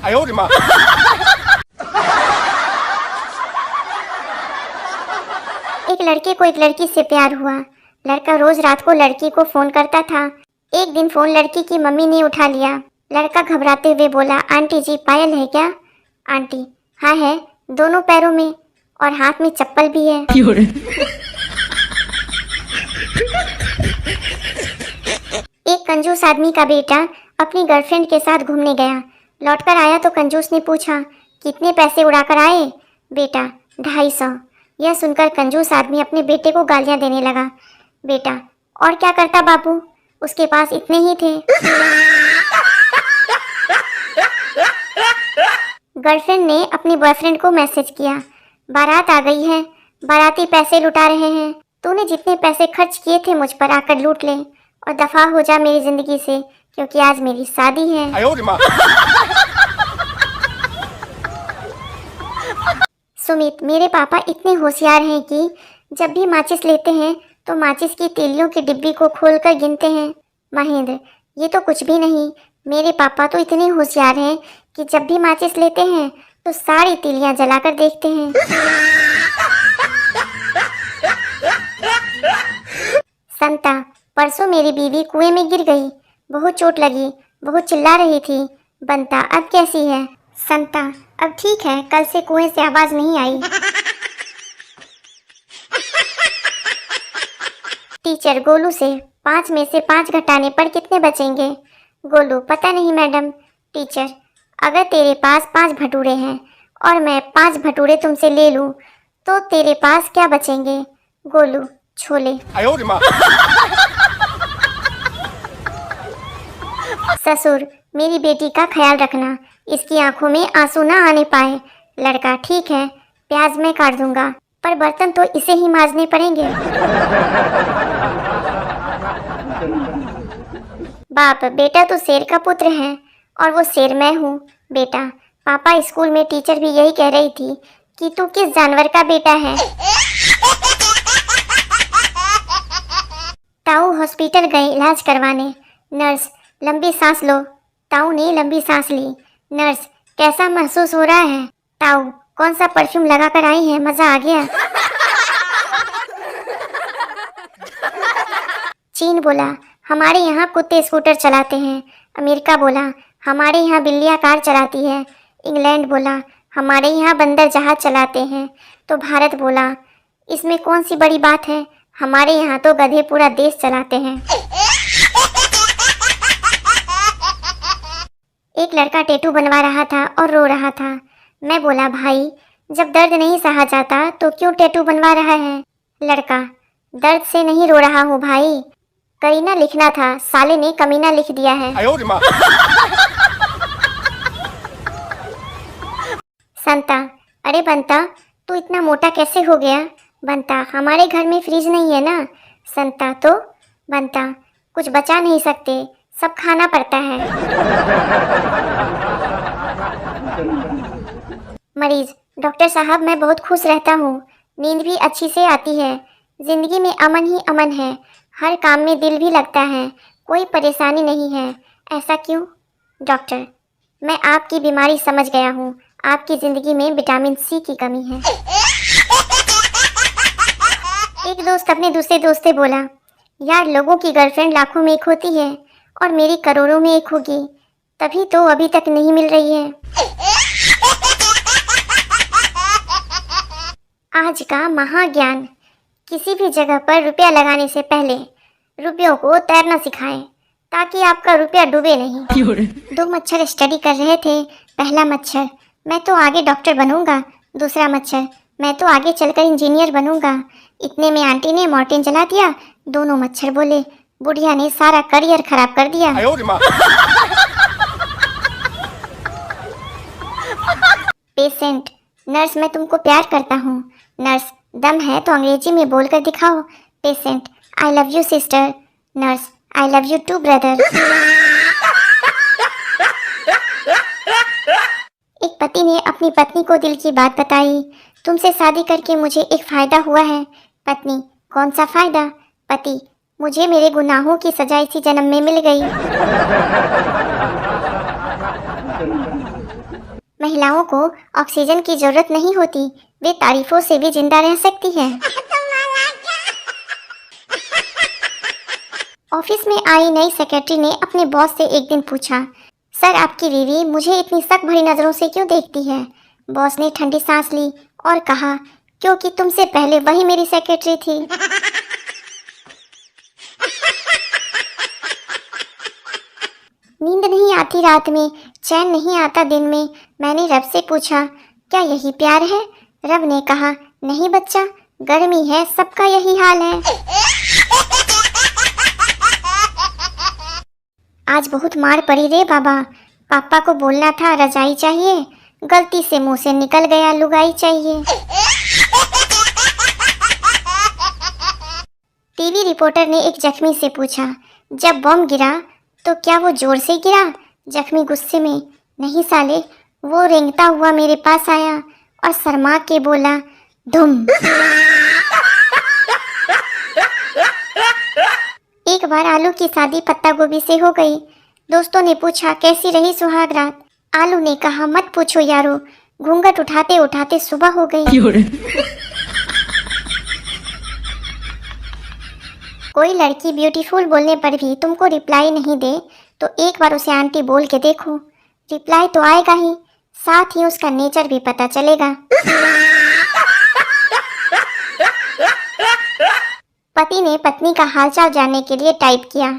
एक लड़के को एक लड़की से प्यार हुआ। लड़का रोज रात को लड़की को फोन करता था। एक दिन फोन लड़की की मम्मी ने उठा लिया। लड़का घबराते हुए बोला, आंटी जी पायल है क्या? आंटी, हाँ है, दोनों पैरों में और हाथ में चप्पल भी है। एक कंजूस आदमी का बेटा अपनी गर्लफ्रेंड के साथ घूमने गया। लौटकर आया तो कंजूस ने पूछा, कितने पैसे उड़ाकर आए? बेटा, 250। यह सुनकर कंजूस आदमी अपने बेटे को गालियां देने लगा। बेटा, और क्या करता बाबू, उसके पास इतने ही थे। गर्लफ्रेंड ने अपने बॉयफ्रेंड को मैसेज किया, बारात आ गई है, बाराती पैसे लुटा रहे हैं, तूने जितने पैसे खर्च किए थे मुझ पर आकर लूट ले और दफा हो जा मेरी जिंदगी से, क्योंकि आज मेरी शादी है। सुमित, मेरे पापा इतने होशियार हैं कि जब भी माचिस लेते हैं तो माचिस की तीलियों की डिब्बी को खोलकर गिनते हैं। महेंद्र, ये तो कुछ भी नहीं, मेरे पापा तो इतने होशियार हैं कि जब भी माचिस लेते हैं तो सारी तीलियां जलाकर देखते हैं। संता, परसों मेरी बीवी कुएं में गिर गई, बहुत चोट लगी, बहुत चिल्ला रही थी। बंता, अब कैसी है? संता, अब ठीक है, कल से कुएं से आवाज नहीं आई। टीचर, गोलू से 5 में से 5 घटाने पर कितने बचेंगे? गोलू, पता नहीं मैडम। टीचर, अगर तेरे पास 5 भटूरे हैं और मैं 5 भटूरे तुमसे ले लूं तो तेरे पास क्या बचेंगे? गोलू, छोले। ससुर, मेरी बेटी का ख्याल रखना, इसकी आंखों में आंसू ना आने पाए। लड़का, ठीक है, प्याज मैं काट दूंगा, पर बर्तन तो इसे ही मांजने पड़ेंगे। बाप, बेटा तो शेर का पुत्र है और वो शेर मैं हूँ। बेटा, पापा स्कूल में टीचर भी यही कह रही थी कि तू किस जानवर का बेटा है। ताऊ हॉस्पिटल गए इलाज करवाने। नर्स, लंबी सांस लो। ताऊ ने लंबी सांस ली। नर्स, कैसा महसूस हो रहा है? ताऊ, कौन सा परफ्यूम लगा कर आई है, मजा आ गया। चीन बोला, हमारे यहाँ कुत्ते स्कूटर चलाते हैं। अमेरिका बोला, हमारे यहाँ बिल्लियाँ कार चलाती है। इंग्लैंड बोला, हमारे यहाँ बंदर जहाज चलाते हैं। तो भारत बोला, इसमें कौन सी बड़ी बात है, हमारे यहाँ तो गधे पूरा देश चलाते हैं। एक लड़का टैटू बनवा रहा था और रो रहा था। मैं बोला, भाई जब दर्द नहीं सहा जाता तो क्यों टैटू बनवा रहा है? लड़का, दर्द से नहीं रो रहा हूँ भाई, करीना लिखना था, साले ने कमीना लिख दिया है। संता, अरे बंता, तू इतना मोटा कैसे हो गया? बंता, हमारे घर में फ्रिज नहीं है ना। संता, तो? बंता, कुछ बचा नहीं सकते, सब खाना पड़ता है। मरीज, डॉक्टर साहब मैं बहुत खुश रहता हूँ, नींद भी अच्छी से आती है, जिंदगी में अमन ही अमन है, हर काम में दिल भी लगता है, कोई परेशानी नहीं है। ऐसा क्यों? डॉक्टर, मैं आपकी बीमारी समझ गया हूँ, आपकी जिंदगी में विटामिन सी की कमी है। एक दोस्त अपने दूसरे दोस्त से बोला, यार लोगों की गर्लफ्रेंड लाखों में एक होती है और मेरी करोड़ों में एक होगी, तभी तो अभी तक नहीं मिल रही है। आज का महाज्ञान, किसी भी जगह पर रुपया लगाने से पहले रुपयों को तैरना सिखाएं ताकि आपका रुपया डूबे नहीं। 2 मच्छर स्टडी कर रहे थे। पहला मच्छर, मैं तो आगे डॉक्टर बनूंगा। दूसरा मच्छर, मैं तो आगे चलकर इंजीनियर बनूंगा। इतने में आंटी ने मॉर्टिन जला दिया। दोनों मच्छर बोले, बुढ़िया ने सारा करियर खराब कर दिया। पेशेंट, नर्स मैं तुमको प्यार करता हूँ। नर्स, दम है तो अंग्रेजी में बोलकर दिखाओ। Patient, I love you sister. Nurse, I love you too brother. एक पति ने अपनी पत्नी को दिल की बात बताई, तुमसे शादी करके मुझे एक फायदा हुआ है। पत्नी, कौन सा फायदा? पति, मुझे मेरे गुनाहों की सजा इसी जन्म में मिल गई। महिलाओं को ऑक्सीजन की जरूरत नहीं होती, वे तारीफों से भी जिंदा रह सकती है। ऑफिस में आई नई सेक्रेटरी ने अपने बॉस से एक दिन पूछा, सर आपकी बीवी मुझे इतनी शक भरी नजरों से क्यों देखती है? बॉस ने ठंडी सांस ली और कहा, क्योंकि तुमसे पहले वही मेरी सेक्रेटरी थी। नींद नहीं आती रात में, चैन नहीं आता दिन में। मैंने रब से पूछा, क्या यही प्यार है? रब ने कहा, नहीं बच्चा, गर्मी है, सबका यही हाल है। आज बहुत मार पड़ी रे बाबा। पापा को बोलना था रजाई चाहिए, गलती से मुंह से निकल गया लुगाई चाहिए। टीवी रिपोर्टर ने एक जख्मी से पूछा, जब बम गिरा तो क्या वो जोर से गिरा? जख्मी गुस्से में, नहीं साले, वो रेंगता हुआ मेरे पास आया और शर्मा के बोला, धुम। एक बार आलू की शादी पत्ता गोभी से हो गई। दोस्तों ने पूछा, कैसी रही सुहाग रात? आलू ने कहा, मत पूछो यारो, घूंघट उठाते उठाते सुबह हो गई। कोई लड़की ब्यूटीफुल बोलने पर भी तुमको रिप्लाई नहीं दे तो एक बार उसे आंटी बोल के देखो, रिप्लाई तो आएगा ही, साथ ही उसका नेचर भी पता चलेगा। पति ने पत्नी का हालचाल जानने के लिए टाइप किया,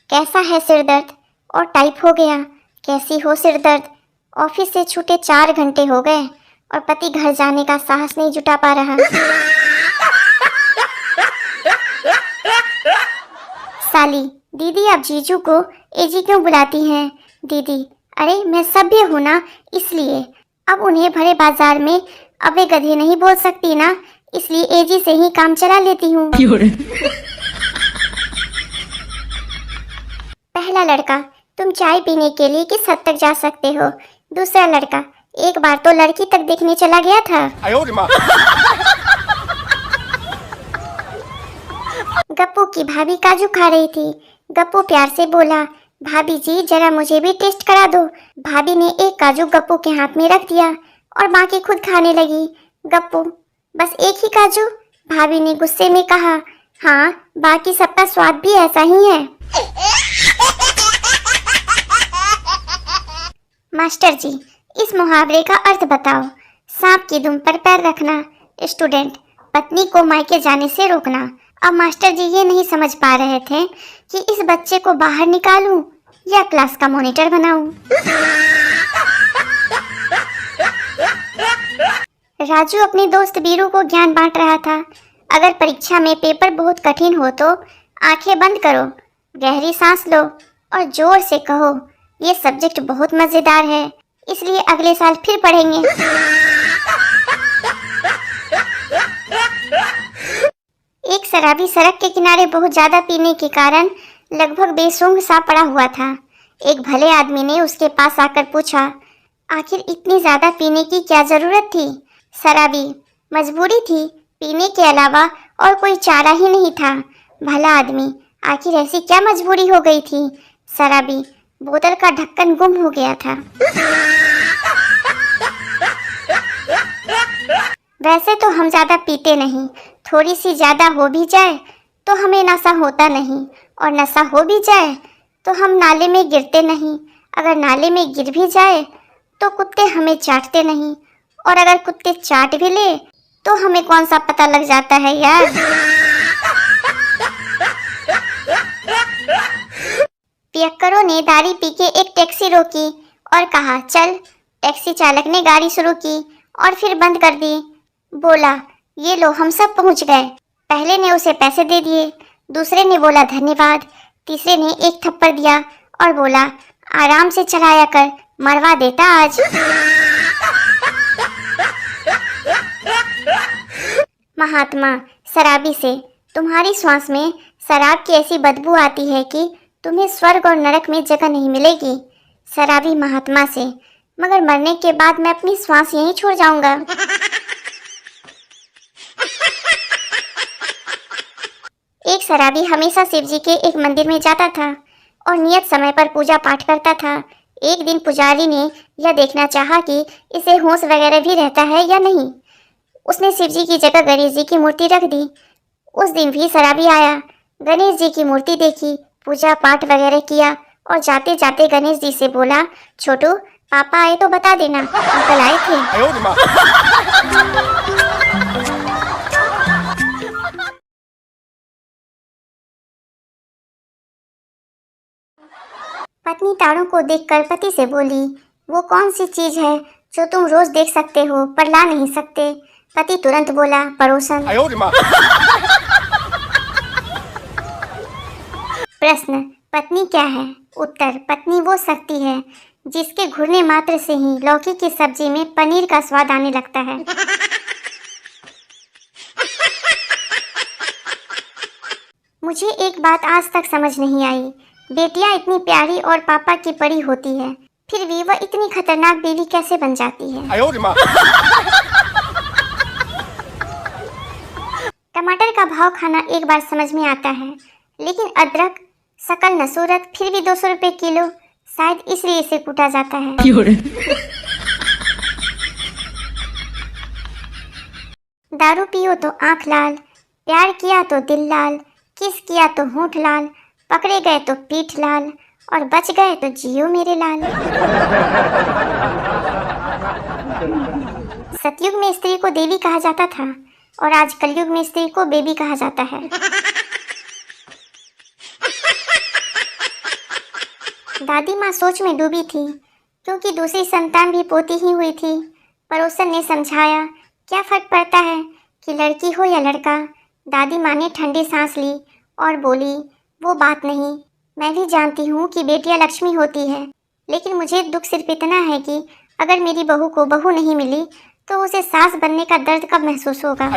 कैसा है सिरदर्द? और टाइप हो गया, कैसी हो सिरदर्द? ऑफिस से छूटे 4 घंटे हो गए और पति घर जाने का साहस नहीं जुटा पा रहा। साली, दीदी आप जीजू को एजी क्यों बुलाती हैं? दीदी, अरे मैं सभ्य हूँ ना, इसलिए। अब उन्हें भरे बाजार में अबे गधे नहीं बोल सकती ना, इसलिए एजी से ही काम चला लेती हूँ। पहला लड़का, तुम चाय पीने के लिए किस हद तक जा सकते हो? दूसरा लड़का, एक बार तो लड़की तक देखने चला गया था। गप्पू की भाभी काजू खा रही थी। गप्पू प्यार से बोला, भाभी जी जरा मुझे भी टेस्ट करा दो। भाभी ने एक काजू गप्पू के हाथ में रख दिया और बाकी खुद खाने लगी। गप्पू, बस एक ही काजू? भाभी ने गुस्से में कहा, हाँ, बाकी सबका स्वाद भी ऐसा ही है। मास्टर जी, इस मुहावरे का अर्थ बताओ। सांप की दुम पर पैर रखना। स्टूडेंट, पत्नी को मायके जाने से रोकना। अब मास्टर जी ये नहीं समझ पा रहे थे कि इस बच्चे को बाहर निकालूं या क्लास का मॉनिटर बनाऊं। राजू अपने दोस्त बीरू को ज्ञान बांट रहा था। अगर परीक्षा में पेपर बहुत कठिन हो तो आंखें बंद करो, गहरी सांस लो और जोर से कहो, ये सब्जेक्ट बहुत मजेदार है, इसलिए अगले साल फिर पढ़ेंगे। एक शराबी सड़क के किनारे बहुत ज्यादा पीने के कारण लगभग बेसूंघ सा पड़ा हुआ था। एक भले आदमी ने उसके पास आकर पूछा, आखिर इतनी ज्यादा पीने की क्या जरूरत थी? शराबी, मजबूरी थी, पीने के अलावा और कोई चारा ही नहीं था। भला आदमी, आखिर ऐसी क्या मजबूरी हो गई थी? शराबी, बोतल का ढक्कन गुम हो गया था। वैसे तो हम ज्यादा पीते नहीं, थोड़ी सी ज्यादा हो भी जाए तो हमें नशा होता नहीं, और नशा हो भी जाए तो हम नाले में गिरते नहीं। अगर नाले में गिर भी जाए तो कुत्ते हमें चाटते नहीं, और अगर कुत्ते चाट भी ले तो हमें कौन सा पता लग जाता है यार। पियक्करों ने दारू पी के एक टैक्सी रोकी और कहा, चल। टैक्सी चालक ने गाड़ी शुरू की और फिर बंद कर दी। बोला, ये लो, हम सब पहुंच गए। पहले ने उसे पैसे दे दिए, दूसरे ने बोला धन्यवाद, तीसरे ने एक थप्पड़ दिया और बोला, आराम से चलाया कर, मरवा देता आज। महात्मा शराबी से, तुम्हारी श्वास में शराब की ऐसी बदबू आती है कि तुम्हें स्वर्ग और नरक में जगह नहीं मिलेगी। शराबी महात्मा से, मगर मरने के बाद मैं अपनी श्वास यहीं छोड़ जाऊंगा। एक शराबी हमेशा शिव जी के एक मंदिर में जाता था और नियत समय पर पूजा पाठ करता था। एक दिन पुजारी ने यह देखना चाहा कि इसे होश वगैरह भी रहता है या नहीं। उसने शिव जी की जगह गणेश जी की मूर्ति रख दी। उस दिन भी शराबी आया, गणेश जी की मूर्ति देखी, पूजा पाठ वगैरह किया और जाते जाते गणेश जी से बोला, छोटू पापा आए तो बता देना, अंकल आए थे। पत्नी तारों को देखकर पति से बोली, वो कौन सी चीज है जो तुम रोज देख सकते हो पर ला नहीं सकते? पति तुरंत बोला, पड़ोसन। प्रश्न, पत्नी क्या है? उत्तर, पत्नी वो शक्ति है जिसके घुरने मात्र से ही लौकी की सब्जी में पनीर का स्वाद आने लगता है। मुझे एक बात आज तक समझ नहीं आई, बेटियां इतनी प्यारी और पापा की परी होती है, फिर भी वह इतनी खतरनाक बीवी कैसे बन जाती है? टमाटर का भाव खाना एक बार समझ में आता है, लेकिन अदरक सकल नसूरत फिर भी 200 रुपए किलो, शायद इसलिए इसे कूटा जाता है। दारू पियो तो आंख लाल, प्यार किया तो दिल लाल, किस किया तो होंठ लाल, पकड़े गए तो पीठ लाल और बच गए तो जियो मेरे लाल। सतयुग में स्त्री को देवी कहा जाता था और आज कलयुग में स्त्री को बेबी कहा जाता है। दादी माँ सोच में डूबी थी क्योंकि दूसरी संतान भी पोती ही हुई थी। पड़ोसन ने समझाया, क्या फर्क पड़ता है कि लड़की हो या लड़का? दादी माँ ने ठंडी सांस ली और बोली, वो बात नहीं, मैं भी जानती हूँ कि बेटियाँ लक्ष्मी होती है, लेकिन मुझे दुख सिर्फ इतना है कि अगर मेरी बहू को बहू नहीं मिली तो उसे सास बनने का दर्द कब महसूस होगा।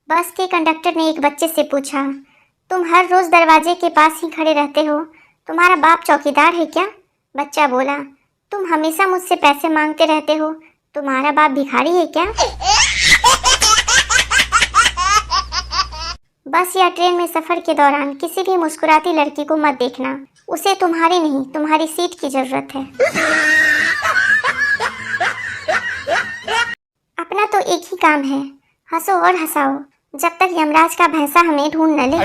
बस के कंडक्टर ने एक बच्चे से पूछा, तुम हर रोज दरवाजे के पास ही खड़े रहते हो, तुम्हारा बाप चौकीदार है क्या? बच्चा बोला, तुम हमेशा मुझसे पैसे मांगते रहते हो, तुम्हारा बाप भिखारी है क्या? बस या ट्रेन में सफर के दौरान किसी भी मुस्कुराती लड़की को मत देखना, उसे तुम्हारी नहीं तुम्हारी सीट की जरूरत है। अपना तो एक ही काम है, हंसो और हंसाओ, जब तक यमराज का भैंसा हमें ढूंढ न ले।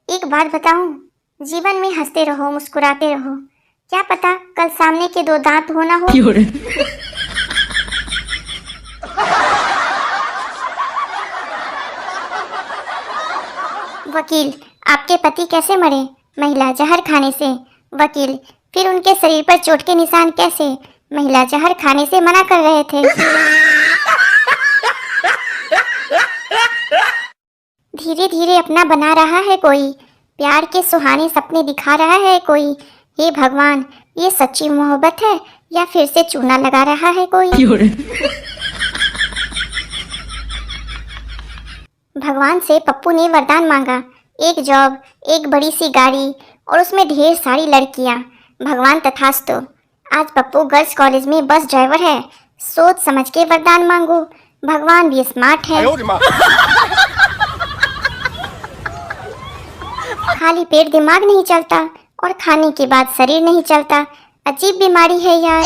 एक बात बताऊं, जीवन में हंसते रहो, मुस्कुराते रहो, क्या पता कल सामने के 2 दांत हो ना हो। वकील, आपके पति कैसे मरे? महिला, जहर खाने से। वकील, फिर उनके शरीर पर चोट के निशान कैसे? महिला, जहर खाने से मना कर रहे थे। धीरे धीरे अपना बना रहा है कोई, प्यार के सुहाने सपने दिखा रहा है कोई। हे भगवान, ये सच्ची मोहब्बत है या फिर से चूना लगा रहा है कोई? भगवान से पप्पू ने वरदान मांगा, एक जॉब, एक बड़ी सी गाड़ी और उसमें ढेर सारी लड़कियां। भगवान तथास्तु। आज पप्पू गर्ल्स कॉलेज में बस ड्राइवर है। सोच समझ के वरदान मांगो, भगवान भी स्मार्ट है। खाली पेट दिमाग नहीं चलता और खाने के बाद शरीर नहीं चलता, अजीब बीमारी है यार।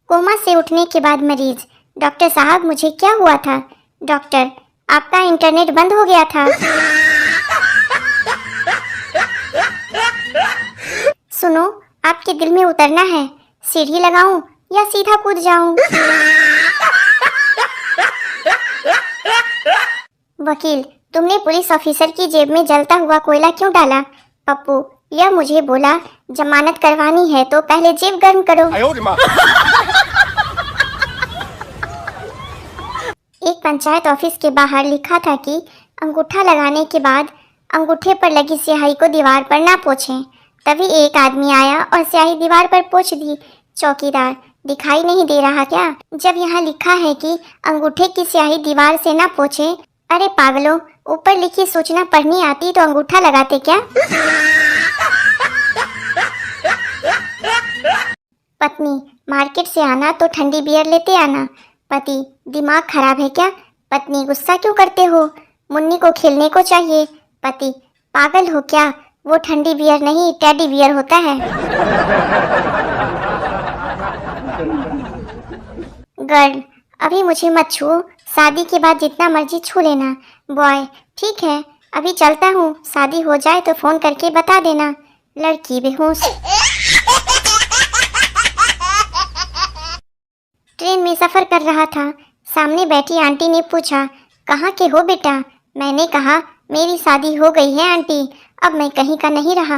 कोमा से उठने के बाद मरीज, डॉक्टर साहब मुझे क्या हुआ था? डॉक्टर, आपका इंटरनेट बंद हो गया था। सुनो, आपके दिल में उतरना है, सीढ़ी लगाऊं या सीधा कूद जाऊं? वकील, तुमने पुलिस ऑफिसर की जेब में जलता हुआ कोयला क्यों डाला? पप्पू, यह मुझे बोला जमानत करवानी है तो पहले जेब गर्म करो। एक पंचायत ऑफिस के बाहर लिखा था कि अंगूठा लगाने के बाद अंगूठे पर लगी स्याही को दीवार पर ना पोंछें। तभी एक आदमी आया और स्याही दीवार पर पोंछ दी। चौकीदार, दिखाई नहीं दे रहा क्या? जब यहाँ लिखा है कि अंगूठे की स्याही दीवार से ना पोंछें। अरे पागलों, ऊपर लिखी सूचना पढ़नी आती तो अंगूठा लगाते क्या? पत्नी, मार्केट से आना तो ठंडी बियर लेते आना, पति, दिमाग खराब है क्या? पत्नी, गुस्सा क्यों करते हो? मुन्नी को खेलने को चाहिए। पति, पागल हो क्या? वो ठंडी बियर नहीं, टेडी बियर होता है। गर्ल, अभी मुझे मत छू, शादी के बाद जितना मर्जी छू लेना। बॉय, ठीक है, अभी चलता हूँ, शादी हो जाए तो फोन करके बता देना। लड़की बेहोश। ट्रेन में सफर कर रहा था, सामने बैठी आंटी ने पूछा, कहाँ के हो बेटा? मैंने कहा, मेरी शादी हो गई है आंटी, अब मैं कहीं का नहीं रहा।